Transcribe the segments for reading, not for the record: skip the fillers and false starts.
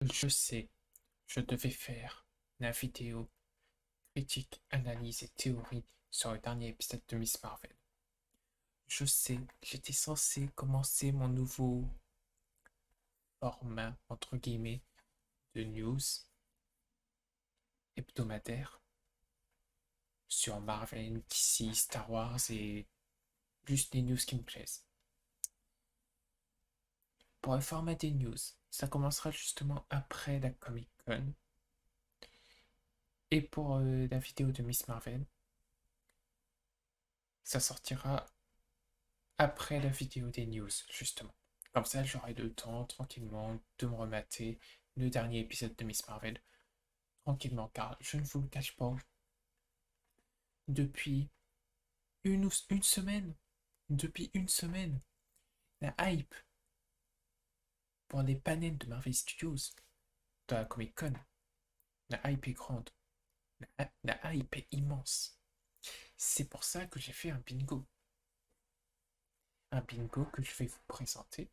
Je sais, je devais faire la vidéo critique, analyse et théorie sur le dernier épisode de Miss Marvel. Je sais, j'étais censé commencer mon nouveau format, entre guillemets, de news hebdomadaire sur Marvel, DC, Star Wars et juste les news qui me plaisent. Pour le format des news, ça commencera justement après la Comic Con. Et pour la vidéo de Miss Marvel, ça sortira après la vidéo des news, justement. Comme ça, j'aurai le temps tranquillement de me remater le dernier épisode de Miss Marvel. Tranquillement, car je ne vous le cache pas, depuis une semaine, la hype pour les panels de Marvel Studios dans la Comic Con, la hype est grande, la hype est immense. C'est pour ça que j'ai fait un bingo. Un bingo que je vais vous présenter.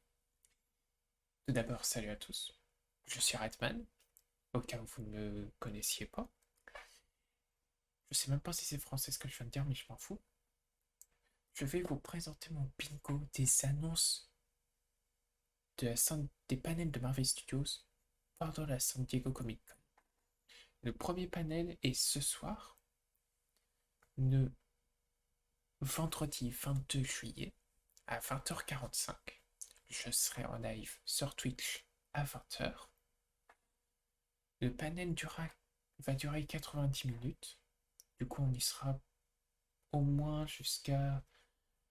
Tout d'abord, salut à tous. Je suis Redman, au cas où vous ne me connaissiez pas. Je sais même pas si c'est français ce que je viens de dire, mais je m'en fous. Je vais vous présenter mon bingo des annonces des panels de Marvel Studios pendant la San Diego Comic Con. Le premier panel est ce soir, le vendredi 22 juillet à 20h45. Je serai en live sur Twitch à 20h. Le panel va durer 90 minutes. Du coup, on y sera au moins jusqu'à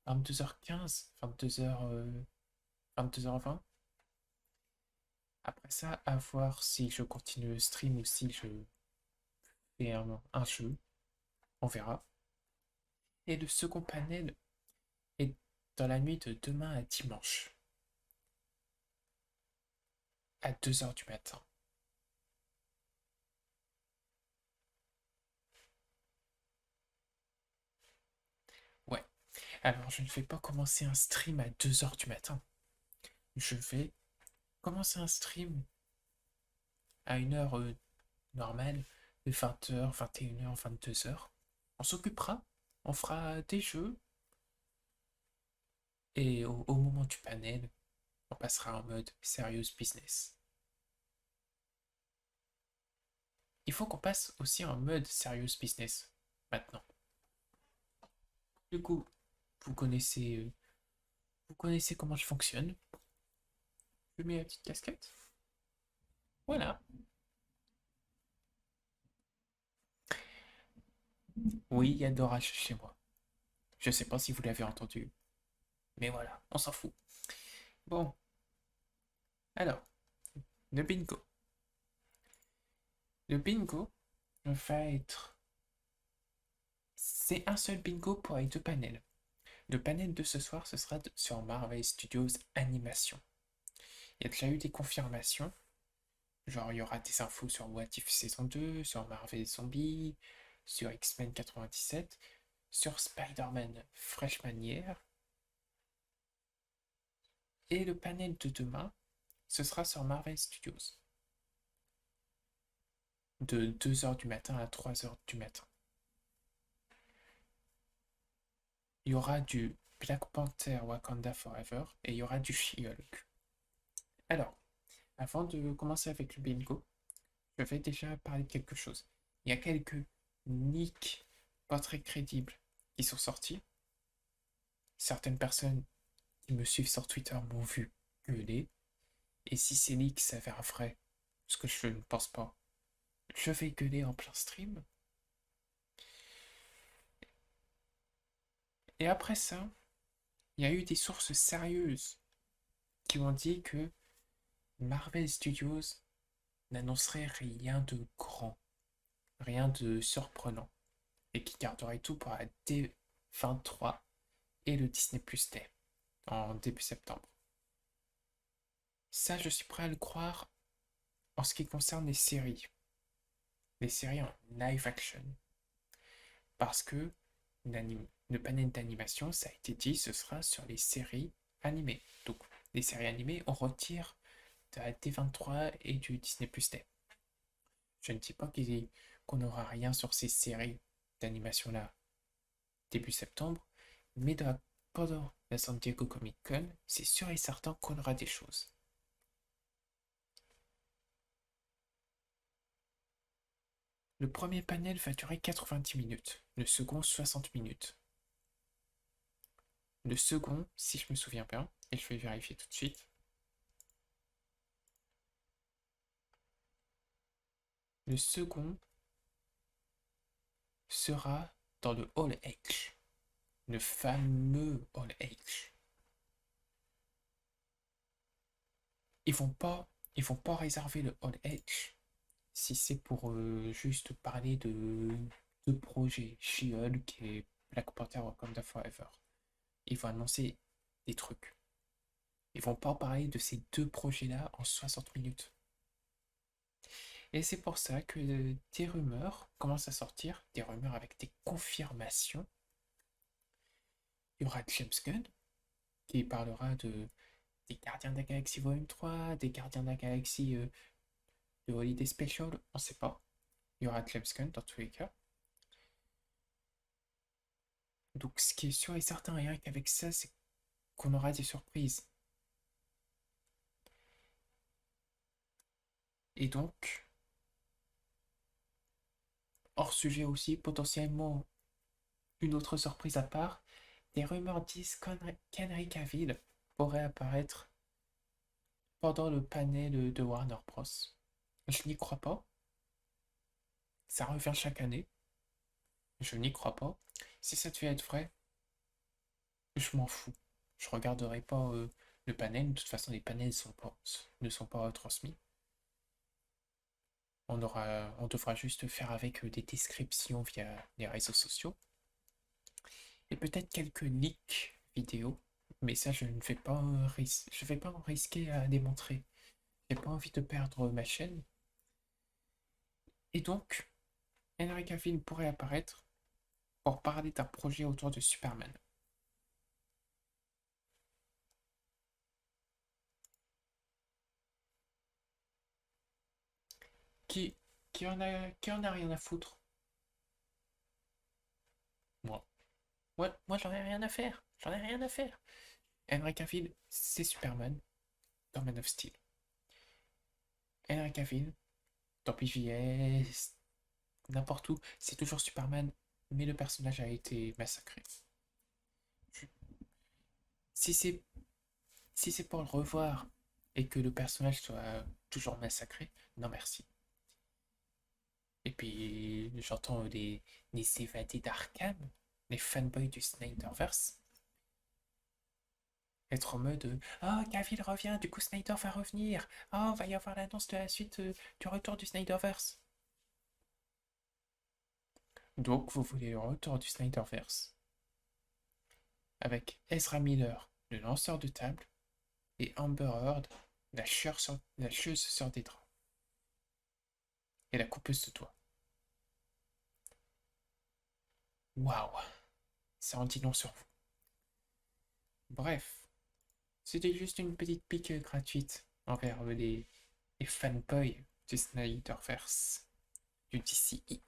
22h15, 22h20. Après ça, à voir si je continue le stream ou si je fais un jeu. On verra. Et le second panel est dans la nuit de demain à dimanche, à 2h du matin. Ouais. Alors, je ne vais pas commencer un stream à 2h du matin. Je vais commencer un stream à une heure normale, de 20h, 21h, 22h. On s'occupera, on fera des jeux, et au moment du panel, on passera en mode serious business. Il faut qu'on passe aussi en mode serious business maintenant. Du coup, vous connaissez, euh, vous connaissez comment je fonctionne. Je mets la petite casquette. Voilà. Oui, il y a de l'orage chez moi. Je sais pas si vous l'avez entendu, mais voilà, on s'en fout. Bon, alors, le bingo. Le bingo va être... C'est un seul bingo pour les deux panels. Le panel de ce soir, ce sera sur Marvel Studios Animation. Il y a déjà eu des confirmations. Genre, il y aura des infos sur What If saison 2, sur Marvel Zombie, sur X-Men 97, sur Spider-Man Freshman Year. Et le panel de demain, ce sera sur Marvel Studios. De 2h du matin à 3h du matin. Il y aura du Black Panther Wakanda Forever et il y aura du She-Hulk. Alors, avant de commencer avec le bingo, je vais déjà parler de quelque chose. Il y a quelques leaks pas très crédibles qui sont sortis. Certaines personnes qui me suivent sur Twitter m'ont vu gueuler. Et si ces leaks s'avèrent vrais, ce que je ne pense pas, je vais gueuler en plein stream. Et après ça, il y a eu des sources sérieuses qui ont dit que Marvel Studios n'annoncerait rien de grand, rien de surprenant, et qui garderait tout pour la D23 et le Disney Plus Day en début septembre. Ça, je suis prêt à le croire en ce qui concerne les séries en live action, parce que le panel d'animation, ça a été dit, ce sera sur les séries animées. Donc, les séries animées, on retire de la D23 et du Disney Plus Day. Je ne dis pas qu'on n'aura rien sur ces séries d'animation-là début septembre, mais pendant la San Diego Comic Con, c'est sûr et certain qu'on aura des choses. Le premier panel va durer 90 minutes, le second 60 minutes. Le second, si je me souviens bien, et je vais vérifier tout de suite, le second sera dans le Hall H, le fameux Hall H. Ils vont pas réserver le Hall H si c'est pour juste parler de projets She-Hulk et Black Panther Wakanda Forever. Ils vont annoncer des trucs. Ils vont pas parler de ces deux projets-là en 60 minutes. Et c'est pour ça que des rumeurs commencent à sortir, des rumeurs avec des confirmations. Il y aura James Gunn qui parlera des Gardiens de la Galaxie Volume 3, des Gardiens de la Galaxie de Holiday Special, on sait pas. Il y aura James Gunn dans tous les cas. Donc ce qui est sûr et certain rien qu'avec ça, c'est qu'on aura des surprises. Et donc, hors sujet aussi, potentiellement une autre surprise à part, des rumeurs disent qu'Henry Cavill pourrait apparaître pendant le panel de Warner Bros. Je n'y crois pas. Ça revient chaque année. Je n'y crois pas. Si ça devait être vrai, je m'en fous. Je regarderai pas le panel. De toute façon, les panels ne sont pas transmis. On devra juste faire avec des descriptions via les réseaux sociaux. Et peut-être quelques leaks vidéo. Mais ça, je ne vais pas, je vais pas en risquer à démontrer. J'ai pas envie de perdre ma chaîne. Et donc, Henry Cavill pourrait apparaître pour parler d'un projet autour de Superman. Qui, qui en a rien à foutre? Moi. Moi j'en ai rien à faire. J'en ai rien à faire. Henry Cavill, c'est Superman dans Man of Steel. Henry Cavill, dans PVS, n'importe où, c'est toujours Superman, mais le personnage a été massacré. Si c'est si c'est pour le revoir et que le personnage soit toujours massacré, non merci. Et puis j'entends les évadés d'Arkham, les fanboys du Snyderverse, être en mode oh, Cavill revient, du coup Snyder va revenir. Oh, va y avoir l'annonce de la suite du retour du Snyderverse. Donc vous voulez le retour du Snyderverse avec Ezra Miller, le lanceur de table, et Amber Heard, la chieuse sur des draps. Et la coupeuse de toit. Waouh, ça en dit long sur vous. Bref, c'était juste une petite pique gratuite envers les fanboys du Snyderverse, du DCEU.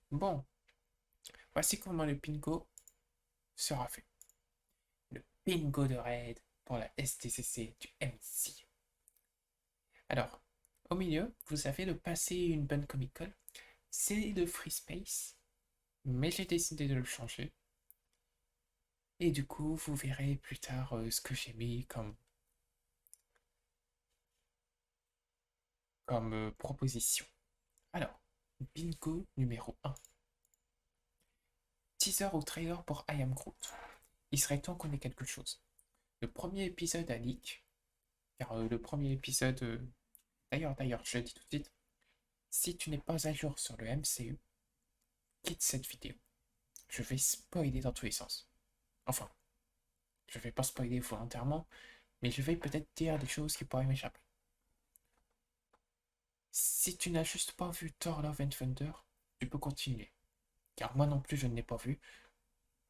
Bon, voici comment le bingo sera fait. Le bingo de raid pour la STCC du MC. Alors, au milieu, vous avez le passé une bonne Comic Con. C'est le Free Space, mais j'ai décidé de le changer. Et du coup, vous verrez plus tard ce que j'ai mis comme proposition. Alors, bingo numéro 1. Teaser ou trailer pour I Am Groot. Il serait temps qu'on ait quelque chose. Le premier épisode a leak, car le premier épisode... D'ailleurs, je le dis tout de suite, si tu n'es pas à jour sur le MCU, quitte cette vidéo. Je vais spoiler dans tous les sens. Enfin, je vais pas spoiler volontairement, mais je vais peut-être dire des choses qui pourraient m'échapper. Si tu n'as juste pas vu Thor Love and Thunder, tu peux continuer. Car moi non plus je ne l'ai pas vu.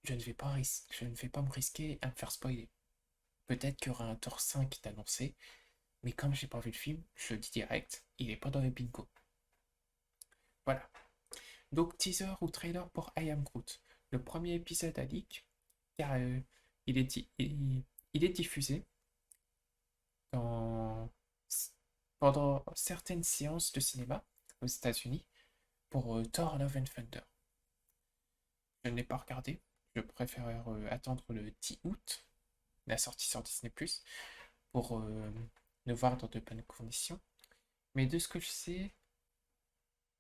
Je ne vais pas me risquer à me faire spoiler. Peut-être qu'il y aura un Thor 5 d'annoncé, Mais comme j'ai pas vu le film, je le dis direct, il est pas dans les bingo. Voilà. Donc teaser ou trailer pour I Am Groot. Le premier épisode a leak, car il, est il est diffusé dans, pendant certaines séances de cinéma aux États-Unis pour Thor Love and Thunder. Je ne l'ai pas regardé, je préfère attendre le 10 août, la sortie sur Disney+, pour le voir dans de bonnes conditions. Mais de ce que je sais,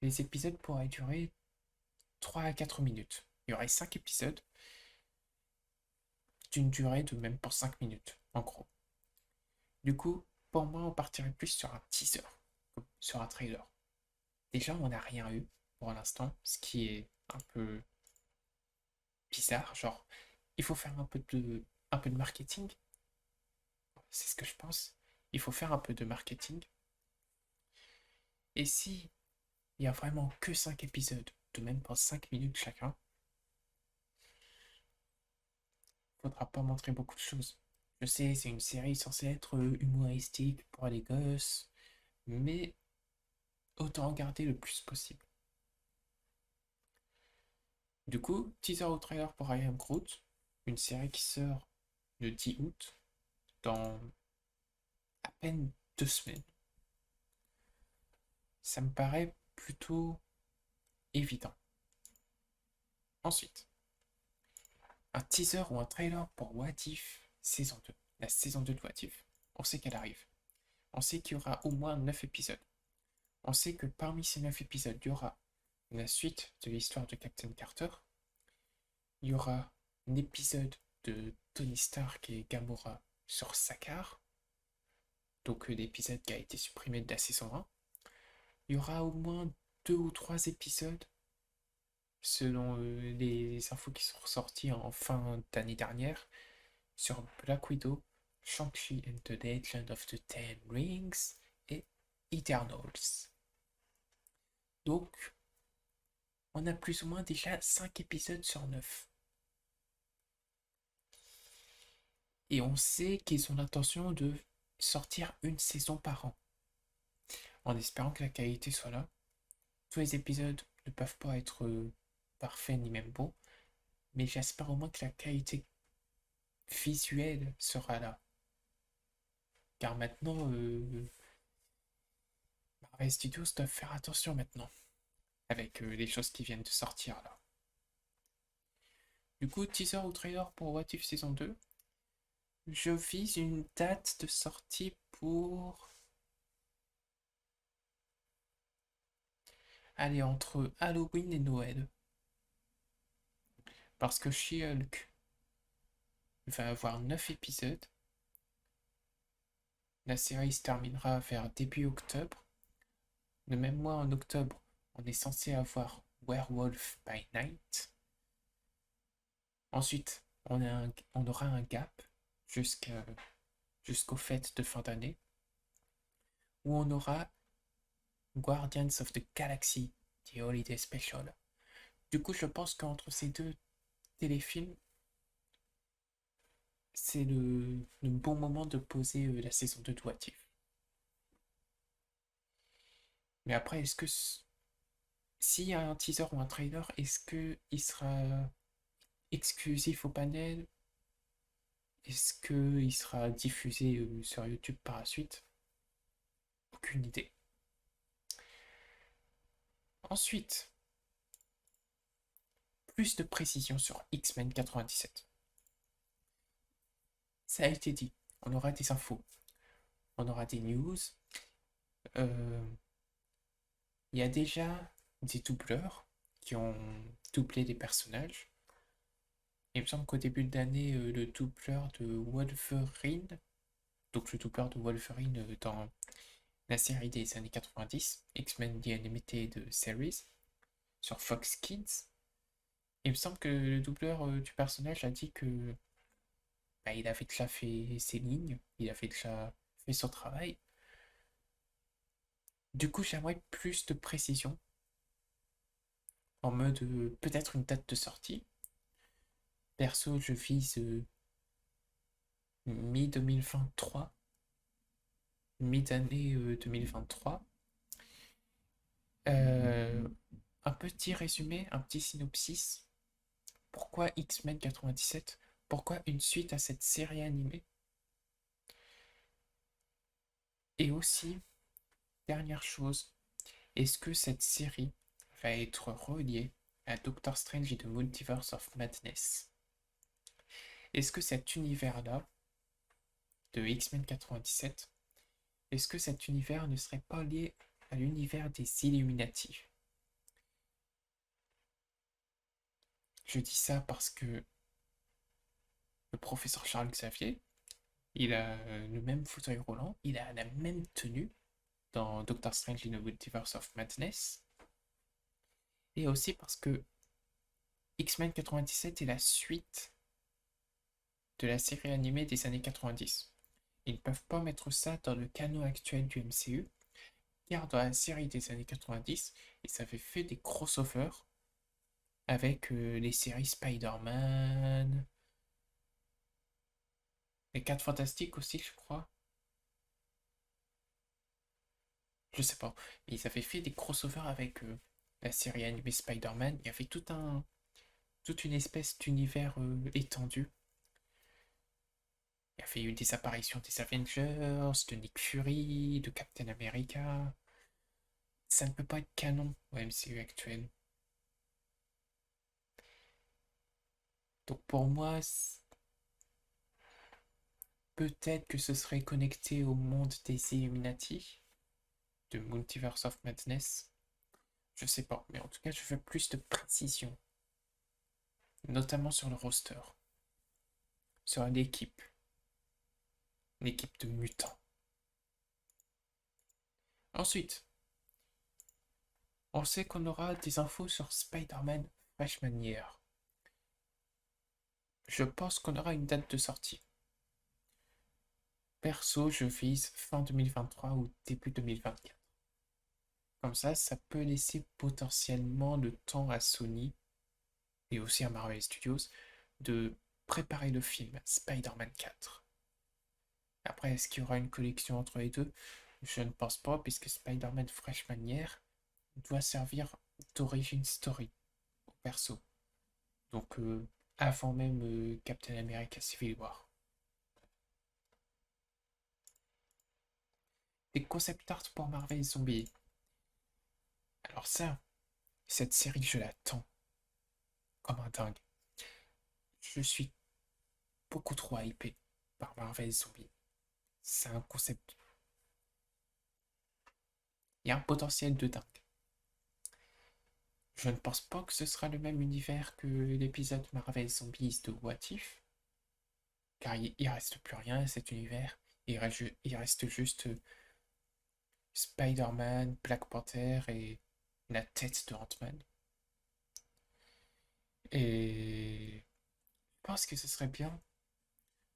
les épisodes pourraient durer 3 à 4 minutes. Il y aurait 5 épisodes d'une durée de même pas 5 minutes, en gros. Du coup, pour moi, on partirait plus sur un teaser, sur un trailer. Déjà, on n'a rien eu pour l'instant, ce qui est un peu bizarre. Genre, il faut faire un peu de marketing. C'est ce que je pense. Il faut faire un peu de marketing. Et si il y a vraiment que 5 épisodes, de même pas 5 minutes chacun, faudra pas montrer beaucoup de choses. Je sais, c'est une série censée être humoristique pour les gosses, mais autant en garder le plus possible. Du coup, teaser ou trailer pour I Am Groot, une série qui sort le 10 août, dans à peine 2 semaines. Ça me paraît plutôt évident. Ensuite, un teaser ou un trailer pour What If saison 2. La saison 2 de What If. On sait qu'elle arrive. On sait qu'il y aura au moins 9 épisodes. On sait que parmi ces 9 épisodes, il y aura la suite de l'histoire de Captain Carter. Il y aura un épisode de Tony Stark et Gamora sur Sakaar. Donc l'épisode qui a été supprimé de la saison 1. Il y aura au moins 2 ou 3 épisodes selon les infos qui sont ressorties en fin d'année dernière sur Black Widow, Shang-Chi and the Legend of the Ten Rings et Eternals. Donc, on a plus ou moins déjà 5 épisodes sur 9. Et on sait qu'ils ont l'intention de sortir une saison par an, en espérant que la qualité soit là. Tous les épisodes ne peuvent pas être parfaits ni même beaux, mais j'espère au moins que la qualité visuelle sera là. Car maintenant, Marvel Studios doivent faire attention maintenant, avec les choses qui viennent de sortir là. Du coup, teaser ou trailer pour What If saison 2, je vise une date de sortie pour... Allez, entre Halloween et Noël. Parce que She-Hulk va avoir 9 épisodes. La série se terminera vers début octobre. Le même mois, en octobre, on est censé avoir Werewolf by Night. Ensuite, on aura un gap jusqu'aux fêtes de fin d'année, où on aura Guardians of the Galaxy, The Holiday Special. Du coup, je pense qu'entre ces deux téléfilms, c'est le bon moment de poser la saison 2 de What If. Mais après, est-ce que s'il y a un teaser ou un trailer, est-ce qu'il sera exclusif au panel? Est-ce qu'il sera diffusé sur YouTube par la suite? Aucune idée. Ensuite, plus de précision sur X-Men 97. Ça a été dit, on aura des infos, on aura des news. Il y a déjà des doubleurs qui ont doublé des personnages. Il me semble qu'au début de l'année, le doubleur de Wolverine, donc le doubleur de Wolverine dans la série des années 90, X-Men The Animated Series, sur Fox Kids, il me semble que le doubleur du personnage a dit que il avait déjà fait ses lignes, il avait déjà fait son travail. Du coup, j'aimerais plus de précision, en mode peut-être une date de sortie. Perso, je vise mi-2023. mi-année 2023. Euh, un petit résumé, un petit synopsis. Pourquoi X-Men 97? Pourquoi une suite à cette série animée? Et aussi, dernière chose, est-ce que cette série va être reliée à Doctor Strange et the Multiverse of Madness? Est-ce que cet univers-là, de X-Men 97, est-ce que cet univers ne serait pas lié à l'univers des Illuminati? Je dis ça parce que le professeur Charles Xavier, il a le même fauteuil roulant, il a la même tenue dans Doctor Strange in the Multiverse of Madness, et aussi parce que X-Men 97 est la suite de la série animée des années 90. Ils ne peuvent pas mettre ça dans le canon actuel du MCU, car dans la série des années 90, ils avaient fait des crossovers avec les séries Spider-Man, les 4 Fantastiques aussi, je crois. Je sais pas. Ils avaient fait des crossovers avec la série animée Spider-Man. Il y avait toute une espèce d'univers étendu. Il y avait eu des apparitions des Avengers, de Nick Fury, de Captain America. Ça ne peut pas être canon au MCU actuel. Donc pour moi, peut-être que ce serait connecté au monde des Illuminati, de Multiverse of Madness. Je sais pas, mais en tout cas, je veux plus de précision, notamment sur le roster, sur l'équipe de mutants. Ensuite, on sait qu'on aura des infos sur Spider-Man Freshman Year. Je pense qu'on aura une date de sortie. Perso, je vise fin 2023 ou début 2024. Comme ça peut laisser potentiellement le temps à Sony et aussi à Marvel Studios de préparer le film Spider-Man 4. Après, est-ce qu'il y aura une collection entre les deux? Je ne pense pas, puisque Spider-Man Freshman Year doit servir d'origin story au perso. Donc, avant même Captain America Civil War. Des concept art pour Marvel Zombie. Alors ça, cette série, je l'attends comme un dingue. Je suis beaucoup trop hypé par Marvel Zombie. C'est un concept. Il y a un potentiel de dingue. Je ne pense pas que ce sera le même univers que l'épisode Marvel Zombies de What If, car il reste plus rien à cet univers. Il reste juste Spider-Man, Black Panther et la tête de Ant-Man. Et je pense que ce serait bien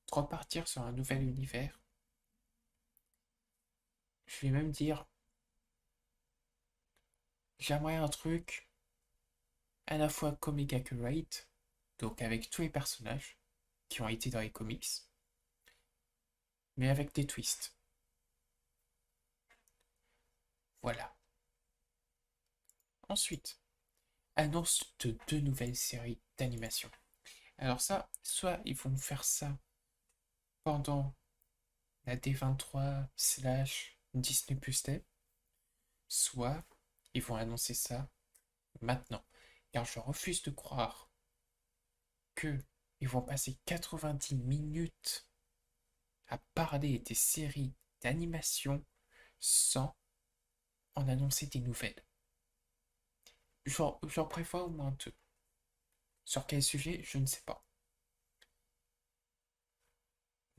de repartir sur un nouvel univers. Je vais même dire, j'aimerais un truc à la fois comic accurate, donc avec tous les personnages qui ont été dans les comics, mais avec des twists. Voilà. Ensuite, annonce de 2 nouvelles séries d'animation. Alors ça, soit ils vont faire ça pendant la D23 / Disney Plus Day, soit ils vont annoncer ça maintenant. Car je refuse de croire que ils vont passer 90 minutes à parler des séries d'animation sans en annoncer des nouvelles. J'en prévois au moins 2. Sur quel sujet, je ne sais pas.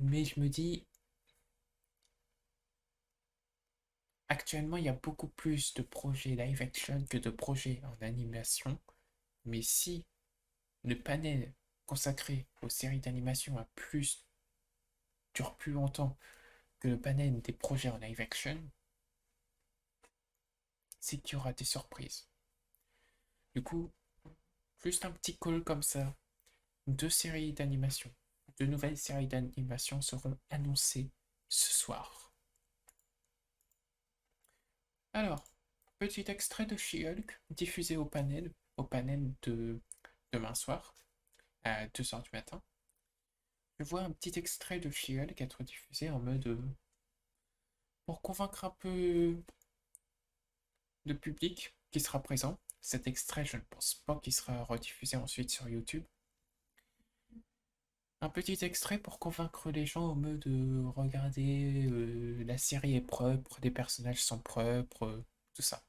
Mais je me dis, actuellement, il y a beaucoup plus de projets live action que de projets en animation. Mais si le panel consacré aux séries d'animation dure plus longtemps que le panel des projets en live action, c'est qu'il y aura des surprises. Du coup, juste un petit call comme ça, 2 nouvelles séries d'animation seront annoncées ce soir. Alors, petit extrait de She-Hulk diffusé au panel de demain soir, à 2 heures du matin. Je vois un petit extrait de She-Hulk être diffusé en mode pour convaincre un peu de public qui sera présent. Cet extrait, je ne pense pas qu'il sera rediffusé ensuite sur YouTube. Un petit extrait pour convaincre les gens en mode regarder, la série est propre, les personnages sont propres, tout ça.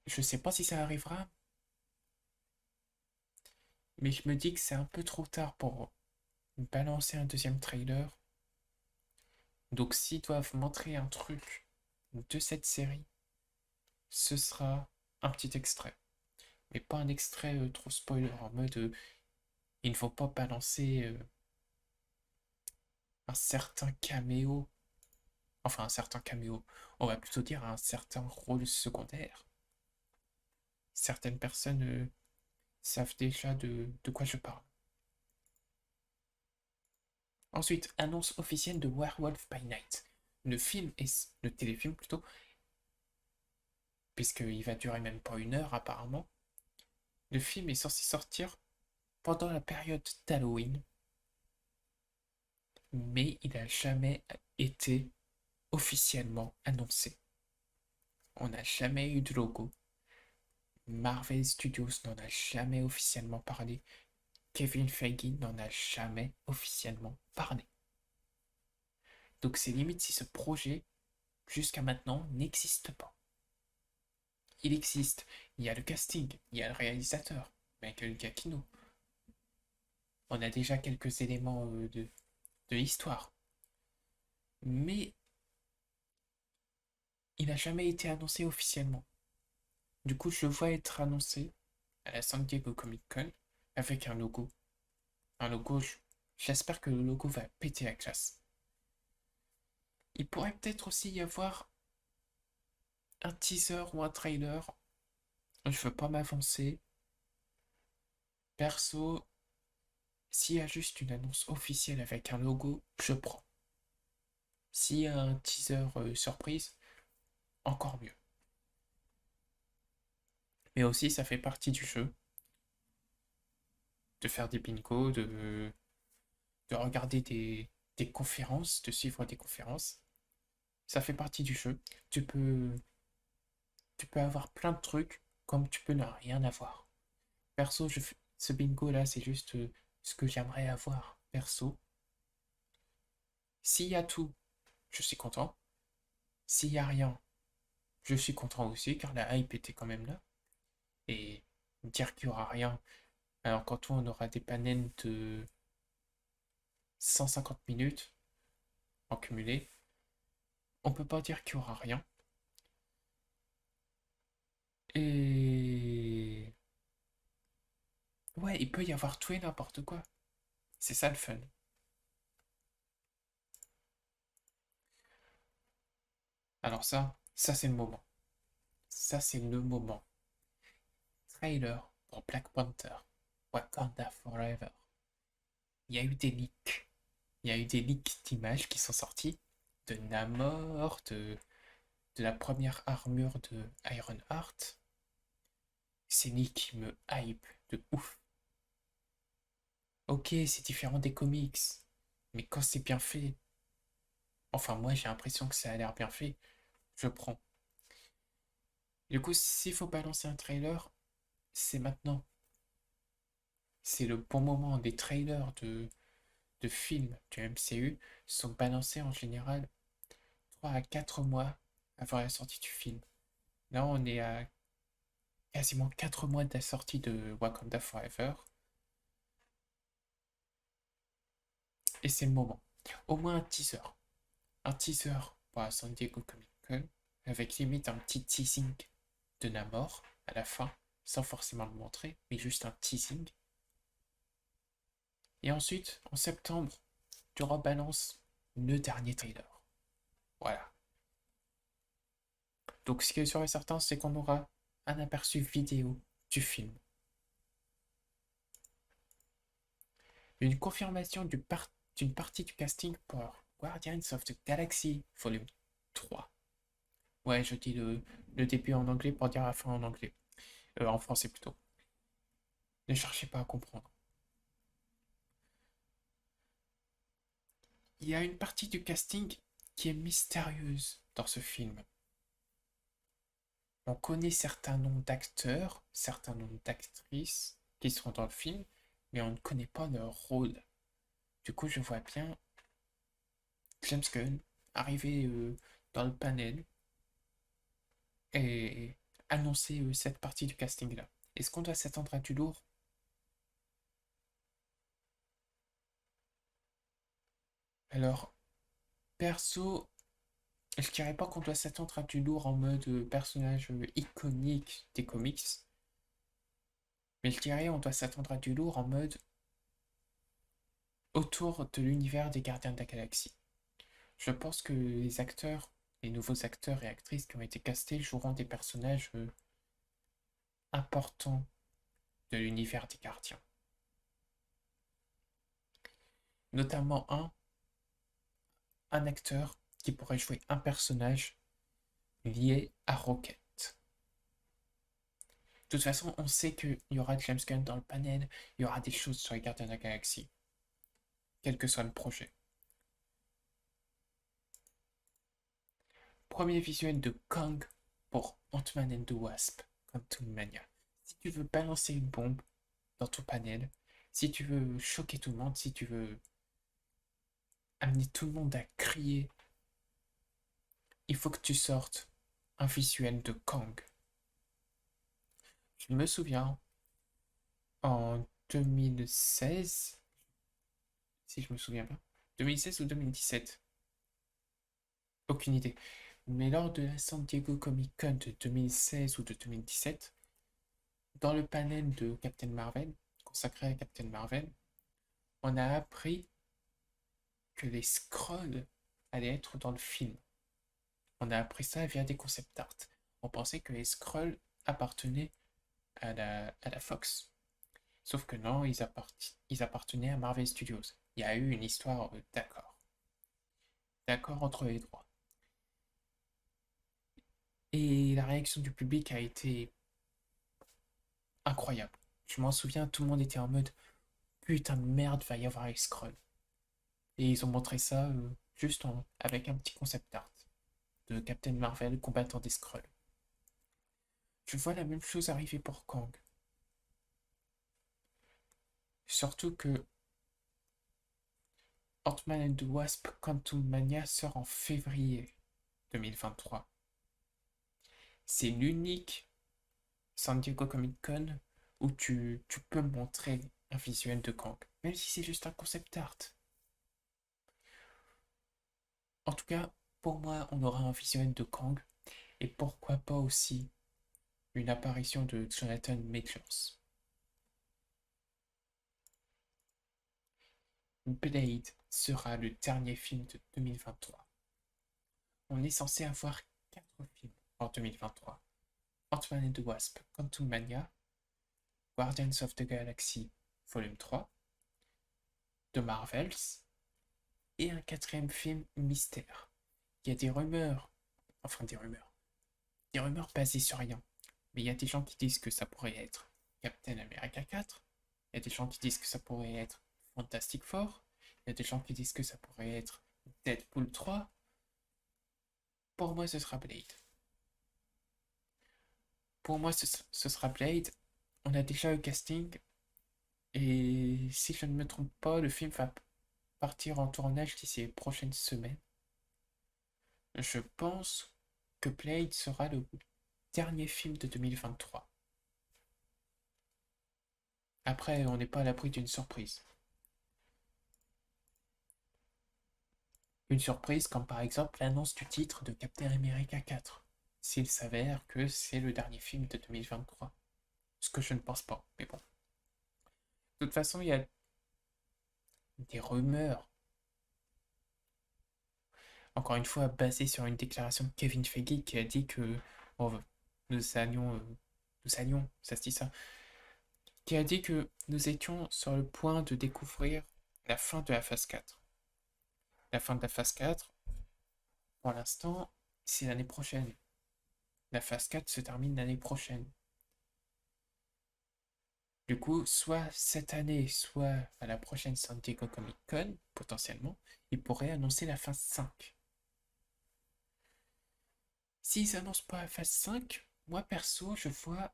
Je sais pas si ça arrivera, mais je me dis que c'est un peu trop tard pour balancer un deuxième trailer. Donc s'ils doivent montrer un truc de cette série, ce sera un petit extrait. Mais pas un extrait trop spoiler, en mode il ne faut pas balancer un certain caméo, enfin un certain caméo, on va plutôt dire un certain rôle secondaire. Certaines personnes savent déjà de quoi je parle. Ensuite, annonce officielle de Werewolf by Night. Le téléfilm plutôt, puisqu'il va durer même pas 1 heure apparemment. Le film est censé sortir pendant la période d'Halloween, mais il n'a jamais été officiellement annoncé. On n'a jamais eu de logo. Marvel Studios n'en a jamais officiellement parlé. Kevin Feige n'en a jamais officiellement parlé. Donc c'est limite si ce projet, jusqu'à maintenant, n'existe pas. Il existe, il y a le casting, il y a le réalisateur, Michael Giacchino. On a déjà quelques éléments de l'histoire. Mais il n'a jamais été annoncé officiellement. Du coup, je le vois être annoncé à la San Diego Comic Con avec un logo. Un logo, j'espère que le logo va péter la classe. Il pourrait peut-être aussi y avoir un teaser ou un trailer. Je veux pas m'avancer. Perso, s'il y a juste une annonce officielle avec un logo, je prends. S'il y a un teaser surprise, encore mieux. Mais aussi, ça fait partie du jeu. De faire des bingos, de regarder des conférences, de suivre des conférences. Ça fait partie du jeu. Tu peux avoir plein de trucs comme tu peux ne rien avoir. Perso, ce bingo là, c'est juste ce que j'aimerais avoir. Perso, s'il y a tout, je suis content. S'il y a rien, je suis content aussi car la hype était quand même là. Et dire qu'il y aura rien, alors quand on aura des panels de 150 minutes en cumulé, on peut pas dire qu'il y aura rien. Et ouais, il peut y avoir tout et n'importe quoi. C'est ça le fun. Alors ça c'est le moment. Ça c'est le moment. Trailer pour Black Panther, Wakanda Forever. Il y a eu des leaks. Il y a eu des leaks d'images qui sont sortis de Namor, de la première armure de Ironheart. Ces leaks me hype de ouf. Ok, c'est différent des comics, mais quand c'est bien fait, enfin moi j'ai l'impression que ça a l'air bien fait, je prends. Du coup, s'il faut balancer un trailer, c'est maintenant. C'est le bon moment. Des trailers de films du MCU sont balancés en général 3 à 4 mois avant la sortie du film. Là, on est à quasiment 4 mois de la sortie de Wakanda Forever. Et c'est le moment. Au moins un teaser. Un teaser pour la San Diego Comic Con, avec limite un petit teasing de Namor à la fin, sans forcément le montrer, mais juste un teasing. Et ensuite, en septembre, tu rebalances le dernier trailer. Voilà. Donc ce qui est sûr et certain, c'est qu'on aura un aperçu vidéo du film. Une confirmation d'une partie du casting pour Guardians of the Galaxy Volume 3. Ouais, je dis le début en anglais pour dire la fin en anglais. En français plutôt. Ne cherchez pas à comprendre. Il y a une partie du casting qui est mystérieuse dans ce film. On connaît certains noms d'acteurs, certains noms d'actrices qui seront dans le film, mais on ne connaît pas leur rôle. Du coup, je vois bien James Gunn arriver dans le panel et annoncer cette partie du casting-là. Est-ce qu'on doit s'attendre à du lourd? Alors, perso, je dirais pas qu'on doit s'attendre à du lourd en mode personnage iconique des comics, mais je dirais on doit s'attendre à du lourd en mode autour de l'univers des Gardiens de la Galaxie. Je pense que les nouveaux acteurs et actrices qui ont été castés joueront des personnages importants de l'univers des Gardiens. Notamment un acteur qui pourrait jouer un personnage lié à Rocket. De toute façon, on sait qu'il y aura James Gunn dans le panel, il y aura des choses sur les Gardiens de la Galaxie, quel que soit le projet. Premier visuel de Kang pour Ant-Man and the Wasp, Quantumania. Si tu veux balancer une bombe dans ton panel, si tu veux choquer tout le monde, si tu veux amener tout le monde à crier, il faut que tu sortes un visuel de Kang. Je me souviens, en 2016, si je me souviens bien, 2016 ou 2017, aucune idée. Mais lors de la San Diego Comic Con de 2016 ou de 2017, dans le panel de Captain Marvel, consacré à Captain Marvel, on a appris que les Skrulls allaient être dans le film. On a appris ça via des concept art. On pensait que les Skrulls appartenaient à la Fox. Sauf que non, ils appartenaient à Marvel Studios. Il y a eu une histoire d'accord. D'accord entre les droits. Et la réaction du public a été incroyable. Je m'en souviens, tout le monde était en mode putain de merde, va y avoir les Skrulls. Et ils ont montré ça juste avec un petit concept art de Captain Marvel combattant des Skrulls. Je vois la même chose arriver pour Kang. Surtout que Ant-Man and the Wasp Quantumania sort en février 2023. C'est l'unique San Diego Comic Con où tu peux montrer un visuel de Kang, même si c'est juste un concept art. En tout cas, pour moi, on aura un visuel de Kang, et pourquoi pas aussi une apparition de Jonathan Majors. Blade sera le dernier film de 2023. On est censé avoir 4 films en 2023. Ant-Man and the Wasp, Quantumania, Guardians of the Galaxy Volume 3, The Marvels, et un 4e film mystère. Il y a des rumeurs basées sur rien. Mais il y a des gens qui disent que ça pourrait être Captain America 4, il y a des gens qui disent que ça pourrait être Fantastic Four, il y a des gens qui disent que ça pourrait être Deadpool 3. Pour moi, ce sera Blade. Pour moi, ce sera Blade. On a déjà le casting. Et si je ne me trompe pas, le film va partir en tournage d'ici les prochaines semaines. Je pense que Blade sera le dernier film de 2023. Après, on n'est pas à l'abri d'une surprise. Une surprise comme par exemple l'annonce du titre de Captain America 4, s'il s'avère que c'est le dernier film de 2023. Ce que je ne pense pas, mais bon. De toute façon, il y a des rumeurs, encore une fois basées sur une déclaration de Kevin Feige qui a dit que bon, nous allions, ça se dit ça, qui a dit que nous étions sur le point de découvrir la fin de la phase 4. La fin de la phase 4, pour l'instant, c'est l'année prochaine. La phase 4 se termine l'année prochaine. Du coup, soit cette année, soit à la prochaine San Diego Comic Con, potentiellement, ils pourraient annoncer la phase 5. S'ils annoncent pas la phase 5, moi perso, je vois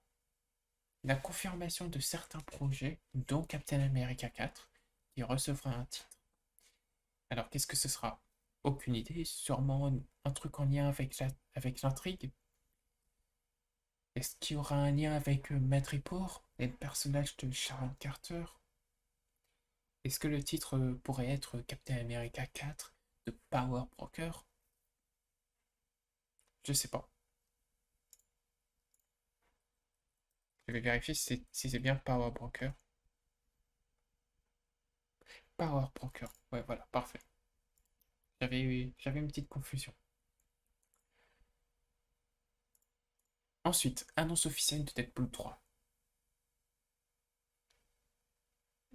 la confirmation de certains projets, dont Captain America 4, qui recevra un titre. Alors qu'est-ce que ce sera? Aucune idée, sûrement un truc en lien avec l'intrigue. Est-ce qu'il y aura un lien avec Madripoor et le personnage de Sharon Carter? Est-ce que le titre pourrait être Captain America 4 de Power Broker? Je sais pas. Je vais vérifier si c'est bien Power Broker. Power Broker. Ouais, voilà, parfait. J'avais une petite confusion. Ensuite, annonce officielle de Deadpool 3.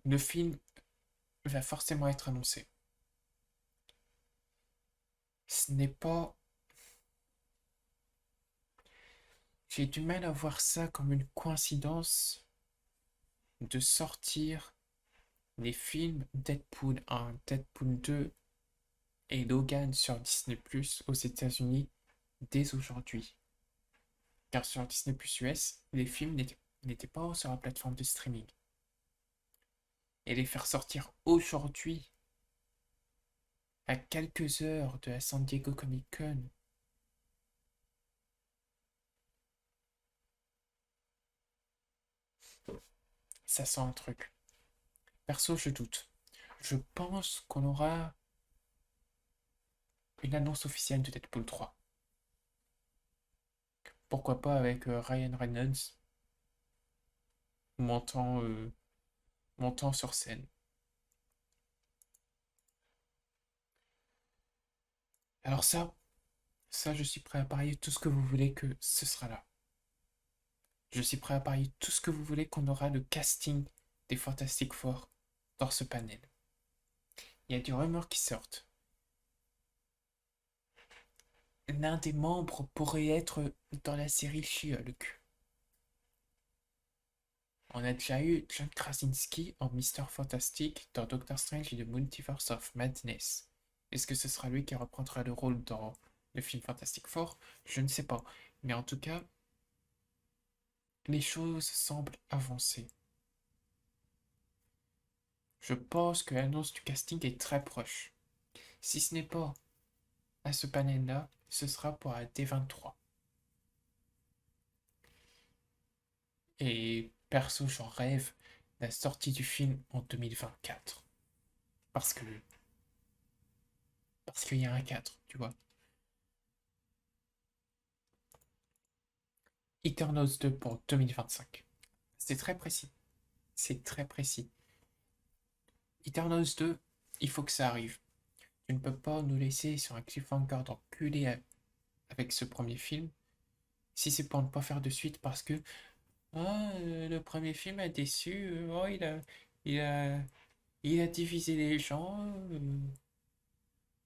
Le film va forcément être annoncé. Ce n'est pas... J'ai du mal à voir ça comme une coïncidence de sortir les films Deadpool 1, Deadpool 2 et Logan sur Disney Plus aux États-Unis dès aujourd'hui. Car sur Disney Plus US, les films n'étaient pas sur la plateforme de streaming. Et les faire sortir aujourd'hui, à quelques heures de la San Diego Comic Con, ça sent un truc. Perso, je doute. Je pense qu'on aura une annonce officielle de Deadpool 3. Pourquoi pas avec Ryan Reynolds montant, montant sur scène. Alors ça, je suis prêt à parier tout ce que vous voulez que ce sera là. Je suis prêt à parier tout ce que vous voulez qu'on aura le casting des Fantastic Four dans ce panel. Il y a des rumeurs qui sortent. L'un des membres pourrait être dans la série She-Hulk. On a déjà eu John Krasinski en Mister Fantastic dans Doctor Strange et The Multiverse of Madness. Est-ce que ce sera lui qui reprendra le rôle dans le film Fantastic Four? Je ne sais pas. Mais en tout cas, les choses semblent avancer. Je pense que l'annonce du casting est très proche. Si ce n'est pas à ce panel-là, ce sera pour la D23. Et perso, j'en rêve la sortie du film en 2024. Parce que parce qu'il y a un 4, tu vois. Eternals 2 pour 2025. C'est très précis. C'est très précis. Eternals 2, il faut que ça arrive. Tu ne peux pas nous laisser sur un cliffhanger d'enculé avec ce premier film si c'est pour ne pas faire de suite parce que le premier film a déçu, il a, il a divisé les gens,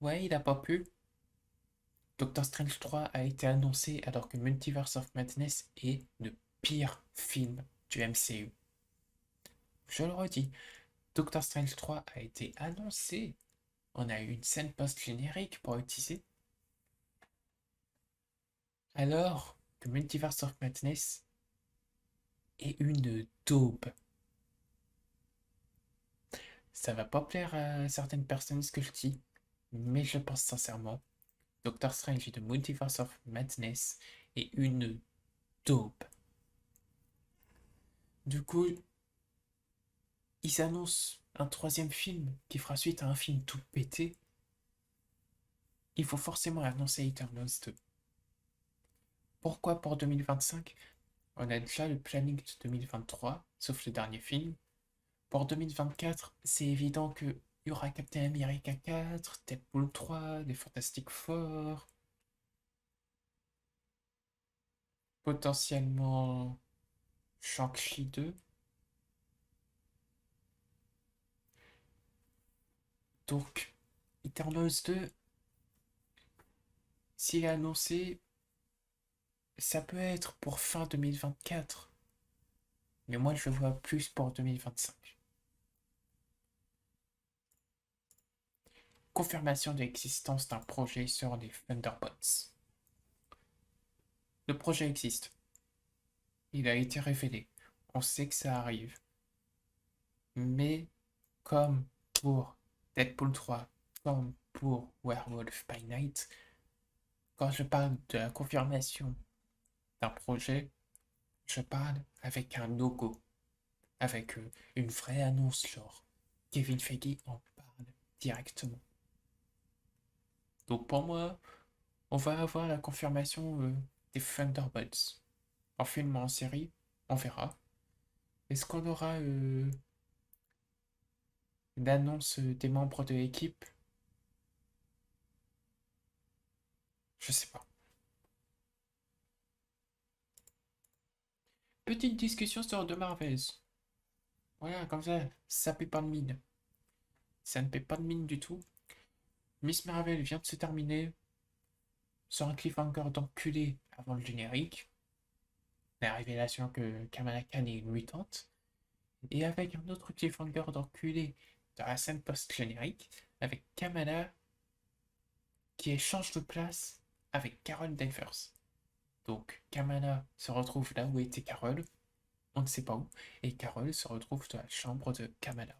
ouais, il a pas pu. Doctor Strange 3 a été annoncé alors que Multiverse of Madness est le pire film du MCU. Je le redis, Doctor Strange 3 a été annoncé. On a eu une scène post-générique pour utiliser. Alors que Multiverse of Madness est une daube. Ça va pas plaire à certaines personnes ce que je dis, mais je pense sincèrement, Doctor Strange et The Multiverse of Madness est une daube. Du coup, ils annoncent un troisième film qui fera suite à un film tout pété. Il faut forcément annoncer Eternals 2. Pourquoi pour 2025? On a déjà le planning de 2023, sauf le dernier film. Pour 2024, c'est évident qu'il y aura Captain America 4, Deadpool 3, les Fantastic Four, potentiellement Shang-Chi 2. Donc, Eternals 2, s'il est annoncé, ça peut être pour fin 2024. Mais moi, je le vois plus pour 2025. Confirmation de l'existence d'un projet sur les Thunderbolts. Le projet existe. Il a été révélé. On sait que ça arrive. Mais comme pour Deadpool 3, comme pour Werewolf by Night, quand je parle de la confirmation d'un projet, je parle avec un logo, avec une vraie annonce, genre Kevin Feige en parle directement. Donc pour moi, on va avoir la confirmation des Thunderbolts. En film ou en série, on verra. Est-ce qu'on aura une annonce des membres de l'équipe? Je sais pas. Petite discussion sur The Marvels. Voilà, comme ça paie pas de mine. Ça ne paie pas de mine du tout. Miss Marvel vient de se terminer sur un cliffhanger d'enculé avant le générique. La révélation que Kamala Khan est une mutante. Et avec un autre cliffhanger d'enculé dans la scène post-générique, avec Kamala qui échange de place avec Carol Danvers. Donc Kamala se retrouve là où était Carol, on ne sait pas où, et Carol se retrouve dans la chambre de Kamala.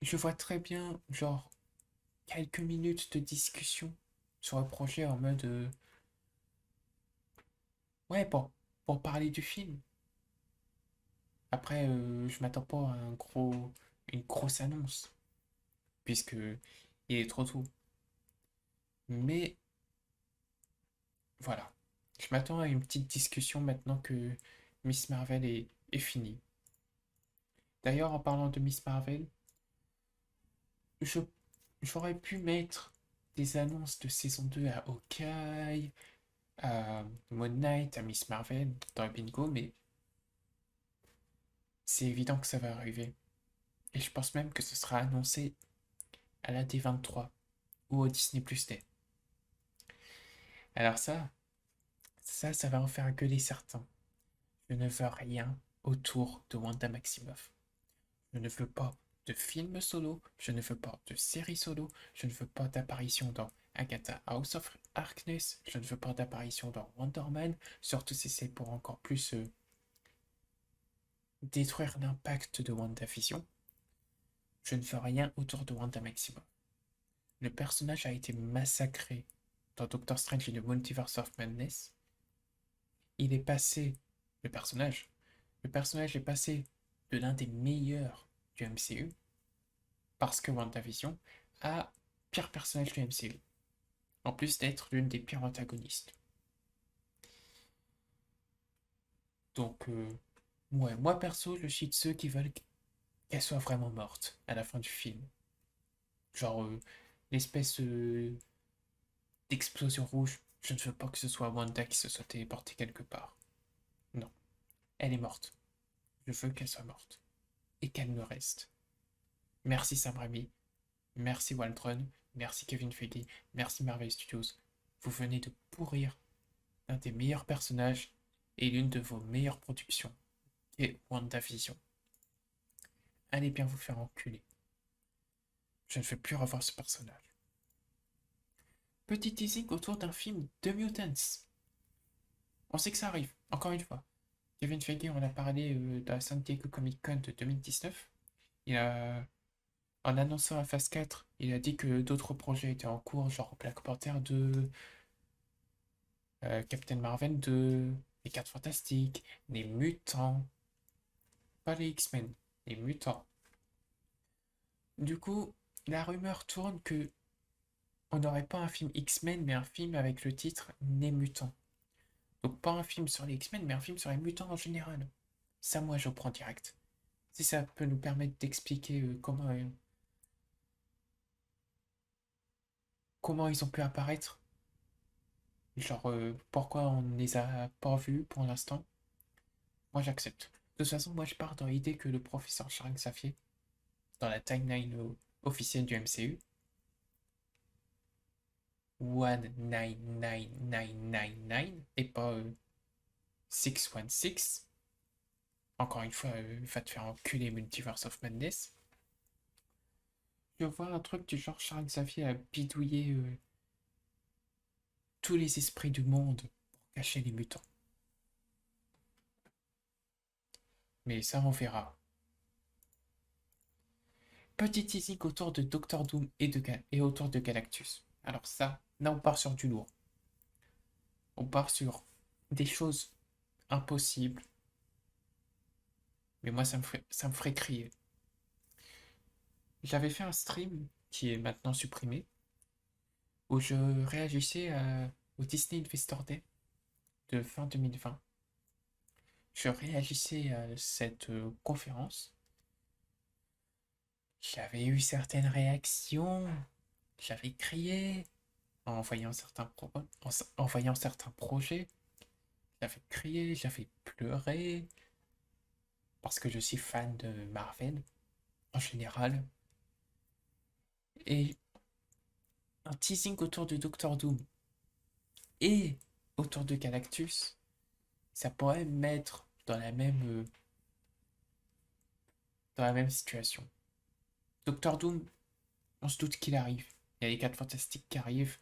Je vois très bien, genre, quelques minutes de discussion sur le projet en mode ouais, pour parler du film. Après, je m'attends pas à une grosse annonce, puisque il est trop tôt. Mais voilà, je m'attends à une petite discussion maintenant que Miss Marvel est finie. D'ailleurs, en parlant de Miss Marvel, je, j'aurais pu mettre des annonces de saison 2 à Hawkeye, à Moon Knight, à Miss Marvel dans le bingo, mais c'est évident que ça va arriver. Et je pense même que ce sera annoncé à la D23 ou au Disney Plus Day. Alors ça va en faire gueuler certains. Je ne veux rien autour de Wanda Maximoff. Je ne veux pas de film solo, je ne veux pas de série solo, je ne veux pas d'apparition dans Agatha House of Harkness, je ne veux pas d'apparition dans Wonder Man, surtout si c'est pour encore plus détruire l'impact de WandaVision. Je ne veux rien autour de Wanda Maximoff. Le personnage a été massacré dans Doctor Strange et the Multiverse of Madness. Il est passé, le personnage, le personnage est passé de l'un des meilleurs du MCU, parce que WandaVision, à pire personnage du MCU, en plus d'être l'une des pires antagonistes. Donc, ouais, moi perso, je suis de ceux qui veulent qu'elle soit vraiment morte à la fin du film. Genre, l'espèce d'explosion rouge, je ne veux pas que ce soit Wanda qui se soit téléportée quelque part. Non, elle est morte. Je veux qu'elle soit morte. Et qu'elle me reste. Merci Sam Raimi, merci Waldron, merci Kevin Feige, merci Marvel Studios. Vous venez de pourrir l'un des meilleurs personnages et l'une de vos meilleures productions, qui est WandaVision. Allez bien vous faire enculer. Je ne veux plus revoir ce personnage. Petit teasing autour d'un film The Mutants. On sait que ça arrive, encore une fois. Kevin Feige en a parlé dans la San Diego Comic Con de 2019. Il a, en annonçant la phase 4, il a dit que d'autres projets étaient en cours, genre Black Panther 2, Captain Marvel 2, les 4 Fantastiques, les Mutants, pas les X-Men, les Mutants. Du coup, la rumeur tourne que on n'aurait pas un film X-Men, mais un film avec le titre Les Mutants. Donc pas un film sur les X-Men, mais un film sur les mutants en général. Ça, moi, je prends direct. Si ça peut nous permettre d'expliquer comment ils ont pu apparaître, genre pourquoi on ne les a pas vus pour l'instant, moi j'accepte. De toute façon, moi je pars dans l'idée que le professeur Charles Xavier, dans la timeline officielle du MCU. 199999 et pas 616. Encore une fois, va te faire enculer Multiverse of Madness. Je vois un truc du genre Charles Xavier a bidouillé tous les esprits du monde pour cacher les mutants. Mais ça, on verra. Petit teasing autour de Doctor Doom et autour de Galactus. Alors ça, là on part sur du lourd. On part sur des choses impossibles. Mais moi, ça me ferait crier. J'avais fait un stream qui est maintenant supprimé, où je réagissais au Disney Investor Day de fin 2020. Je réagissais à cette conférence. J'avais eu certaines réactions. J'avais crié en voyant en voyant certains projets. J'avais crié, j'avais pleuré. Parce que je suis fan de Marvel en général. Et un teasing autour de Doctor Doom et autour de Galactus, ça pourrait me mettre dans la même situation. Doctor Doom, on se doute qu'il arrive. Il y a les 4 fantastiques qui arrivent.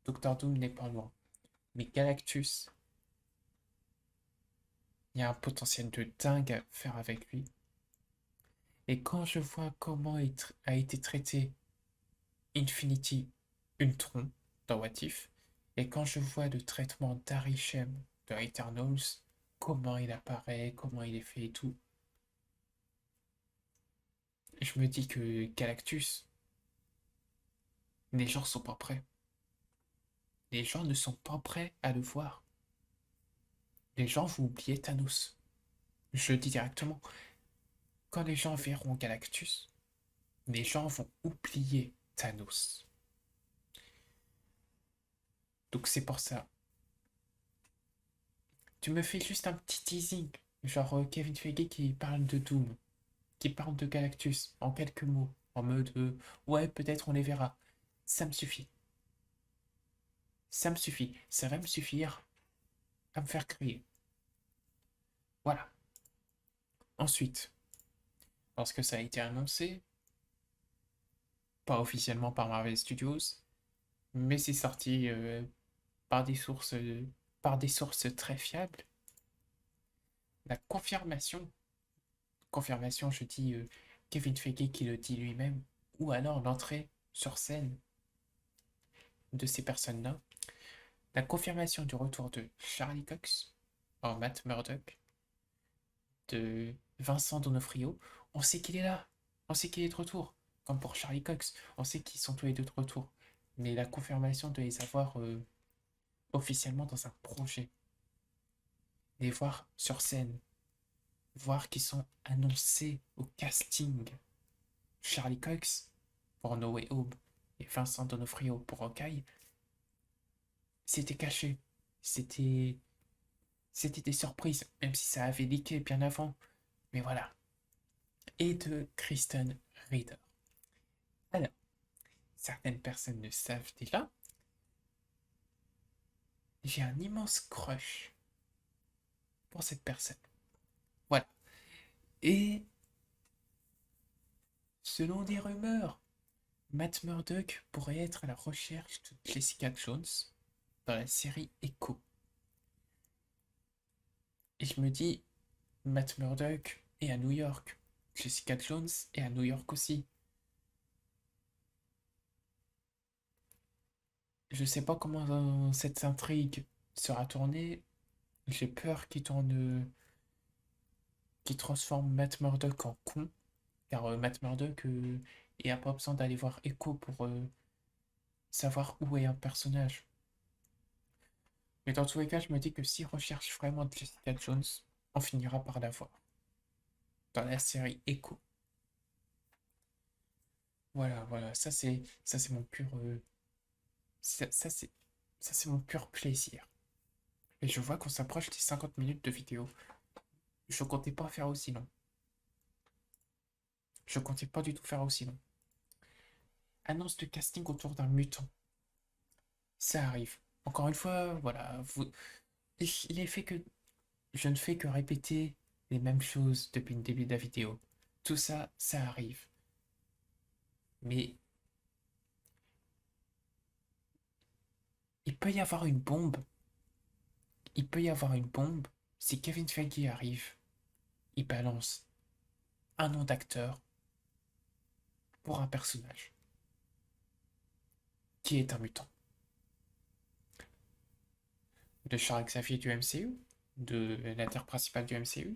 Doctor Doom n'est pas loin. Mais Galactus, il y a un potentiel de dingue à faire avec lui. Et quand je vois comment a été traité Infinity Ultron dans What If, et quand je vois le traitement d'Arishem de Eternals, comment il apparaît, comment il est fait et tout, je me dis que Galactus, les gens sont pas prêts. Les gens ne sont pas prêts à le voir. Les gens vont oublier Thanos. Je le dis directement. Quand les gens verront Galactus, les gens vont oublier Thanos. Donc c'est pour ça. Tu me fais juste un petit teasing, genre Kevin Feige qui parle de Doom, qui parle de Galactus en quelques mots, en mode ouais, peut-être on les verra. Ça me suffit. Ça me suffit. Ça va me suffire à me faire crier. Voilà. Ensuite, lorsque ça a été annoncé, pas officiellement par Marvel Studios, mais c'est sorti par des sources, par des sources très fiables, la confirmation, je dis Kevin Feige qui le dit lui-même, ou alors l'entrée sur scène de ces personnes-là, la confirmation du retour de Charlie Cox en Matt Murdock, de Vincent D'Onofrio, on sait qu'il est là, on sait qu'il est de retour, comme pour Charlie Cox, on sait qu'ils sont tous les deux de retour, mais la confirmation de les avoir officiellement dans un projet, les voir sur scène, voir qu'ils sont annoncés au casting. Charlie Cox pour No Way Home et Vincent D'Onofrio pour Hawkeye, c'était caché. C'était c'était des surprises, même si ça avait leaké bien avant. Mais voilà. Et de Kristen Ritter. Alors, certaines personnes le savent déjà. J'ai un immense crush pour cette personne. Voilà. Et selon des rumeurs, Matt Murdock pourrait être à la recherche de Jessica Jones dans la série Echo. Et je me dis, Matt Murdock est à New York. Jessica Jones est à New York aussi. Je sais pas comment cette intrigue sera tournée. J'ai peur qu'il transforme Matt Murdock en con. Car Matt Murdock a pas besoin d'aller voir Echo pour savoir où est un personnage. Mais dans tous les cas, je me dis que s'il recherche vraiment Jessica Jones, on finira par la voir. Dans la série Echo. Voilà, voilà, ça c'est mon pur ça, ça, c'est ça c'est mon pur plaisir. Et je vois qu'on s'approche des 50 minutes de vidéo. Je comptais pas faire aussi long. Je comptais pas du tout faire aussi long. Annonce de casting autour d'un mutant. Ça arrive. Encore une fois, voilà, il est fait que je ne fais que répéter les mêmes choses depuis le début de la vidéo. Tout ça, ça arrive. Mais il peut y avoir une bombe. Il peut y avoir une bombe si Kevin Feige arrive. Il balance un nom d'acteur pour un personnage qui est un mutant. De Charles Xavier du MCU, de l'acteur principal du MCU,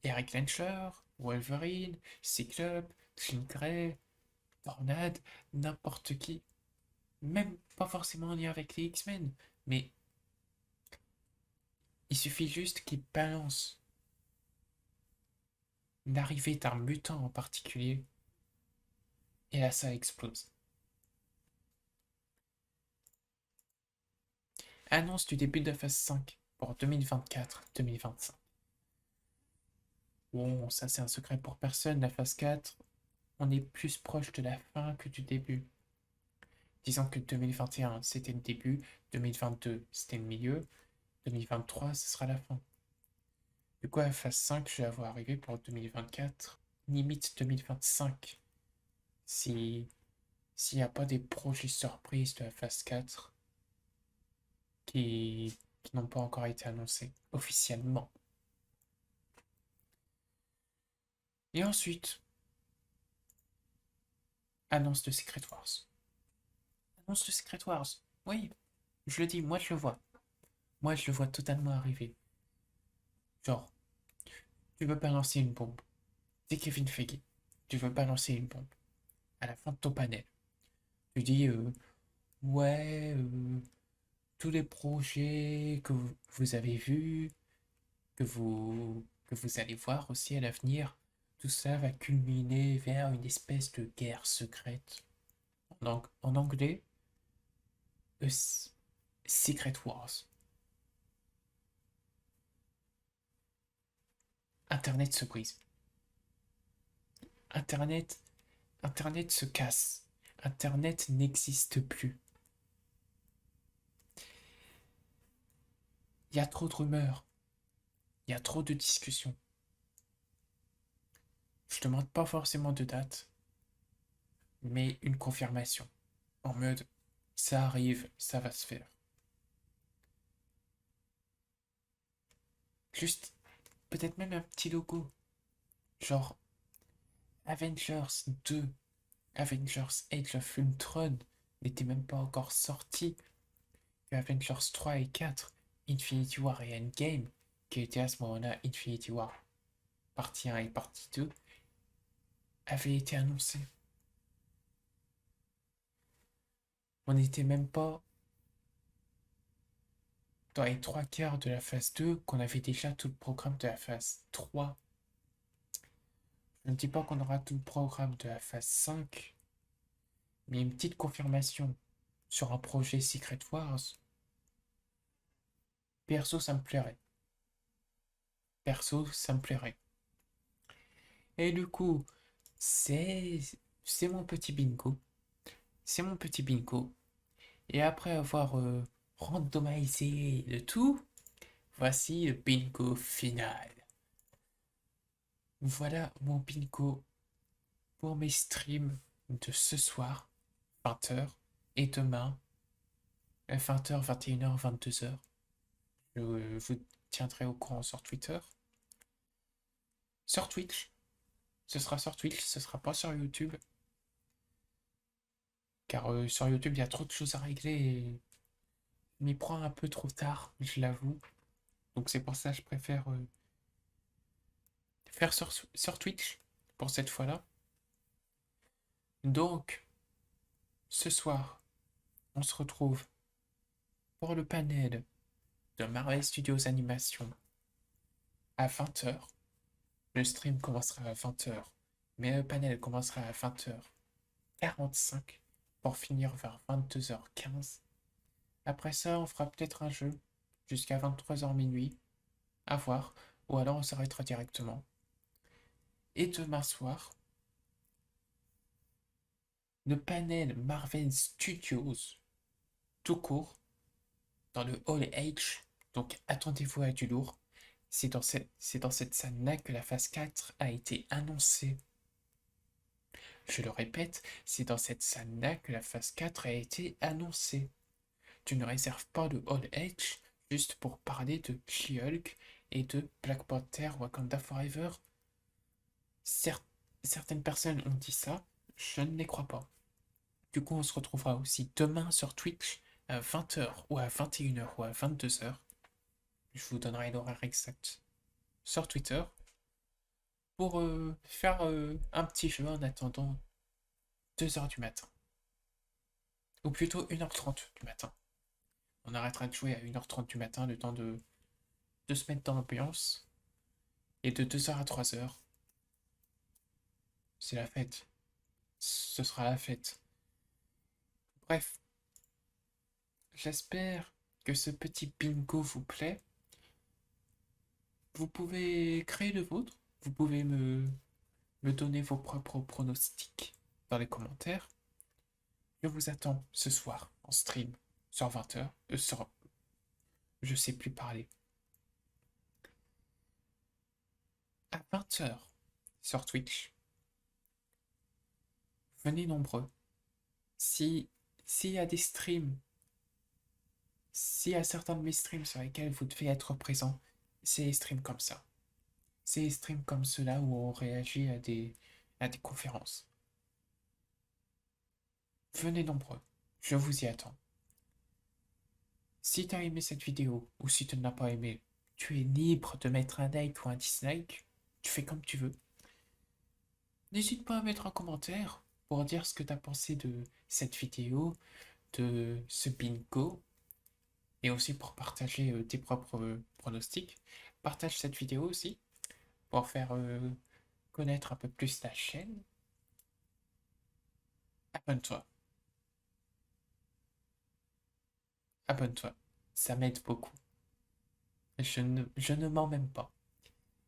Eric Lencher, Wolverine, Cyclope, Jean Grey, Tornade, n'importe qui. Même pas forcément en lien avec les X-Men, mais il suffit juste qu'il balance l'arrivée d'un mutant en particulier, et là ça explose. Annonce du début de la phase 5 pour 2024-2025. Bon, ça c'est un secret pour personne, la phase 4, on est plus proche de la fin que du début. Disons que 2021 c'était le début, 2022 c'était le milieu, 2023 ce sera la fin. Du coup, la phase 5, je vais avoir arrivé pour 2024, limite 2025. Si s'il n'y a pas des projets surprises de la phase 4 qui n'ont pas encore été annoncés officiellement. Et ensuite, annonce de Secret Wars. Annonce de Secret Wars. Oui, je le dis, moi je le vois. Moi je le vois totalement arriver. Genre, tu veux balancer une bombe. T'es Kevin Feige. Tu veux balancer une bombe. À la fin de ton panel, tu dis ouais, tous les projets que vous avez vus, que vous allez voir aussi à l'avenir, tout ça va culminer vers une espèce de guerre secrète. Donc, en anglais, Secret Wars. Internet se brise. Internet, Internet se casse. Internet n'existe plus. Il y a trop de rumeurs. Il y a trop de discussions. Je demande pas forcément de date, mais une confirmation. En mode, ça arrive, ça va se faire. Juste, peut-être même un petit logo. Genre, Avengers 2, Avengers Age of Ultron n'était même pas encore sorti. Que Avengers 3 et 4, Infinity War et Endgame, qui était à ce moment-là Infinity War partie 1 et partie 2, avaient été annoncés. On n'était même pas dans les trois quarts de la phase 2 qu'on avait déjà tout le programme de la phase 3. Je ne dis pas qu'on aura tout le programme de la phase 5, mais une petite confirmation sur un projet Secret Wars, perso ça me plairait. Perso ça me plairait. Et du coup, c'est c'est mon petit bingo. C'est mon petit bingo. Et après avoir randomisé le tout, voici le bingo final. Voilà mon bingo pour mes streams de ce soir, 20h, et demain, 20h, 21h, 22h. Je vous tiendrai au courant sur Twitter. Sur Twitch. Ce sera sur Twitch, ce sera pas sur YouTube. Car sur YouTube, il y a trop de choses à régler et je m'y prends un peu trop tard, je l'avoue. Donc c'est pour ça que je préfère faire sur Twitch pour cette fois-là. Donc, ce soir, on se retrouve pour le panel de Marvel Studios Animation à 20h. Le stream commencera à 20h, mais le panel commencera à 20h45 pour finir vers 22h15. Après ça, on fera peut-être un jeu jusqu'à 23h minuit, à voir, ou alors on s'arrêtera directement. Et demain soir, le panel Marvel Studios, tout court, dans le Hall H. Donc attendez-vous à du lourd. C'est dans cette salle-là que la phase 4 a été annoncée. Je le répète, c'est dans cette salle-là que la phase 4 a été annoncée. Tu ne réserves pas le Hall H juste pour parler de She-Hulk et de Black Panther Wakanda Forever. Certaines personnes ont dit ça, je ne les crois pas. Du coup, on se retrouvera aussi demain sur Twitch à 20h ou à 21h ou à 22h. Je vous donnerai l'horaire exact sur Twitter pour faire un petit jeu en attendant 2h du matin. Ou plutôt 1h30 du matin. On arrêtera de jouer à 1h30 du matin, le temps de se mettre dans l'ambiance. Et de 2h à 3h, c'est la fête. Ce sera la fête. Bref, j'espère que ce petit bingo vous plaît. Vous pouvez créer le vôtre. Vous pouvez me donner vos propres pronostics dans les commentaires. Je vous attends ce soir en stream sur 20h. Je sais plus parler. À 20h sur Twitch. Venez nombreux. S'il y a des streams, s'il y a certains de mes streams sur lesquels vous devez être présent, c'est les streams comme ça. C'est les streams comme ceux-là où on réagit à des conférences. Venez nombreux. Je vous y attends. Si tu as aimé cette vidéo ou si tu ne l'as pas aimé, tu es libre de mettre un like ou un dislike. Tu fais comme tu veux. N'hésite pas à mettre un commentaire pour dire ce que tu as pensé de cette vidéo, de ce bingo, et aussi pour partager tes propres pronostics. Partage cette vidéo aussi pour faire connaître un peu plus la chaîne. Abonne-toi. Abonne-toi. Ça m'aide beaucoup. Je ne mens même pas.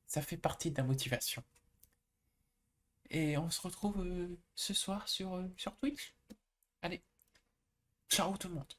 Ça fait partie de la motivation. Et on se retrouve ce soir sur Twitch. Allez, ciao tout le monde.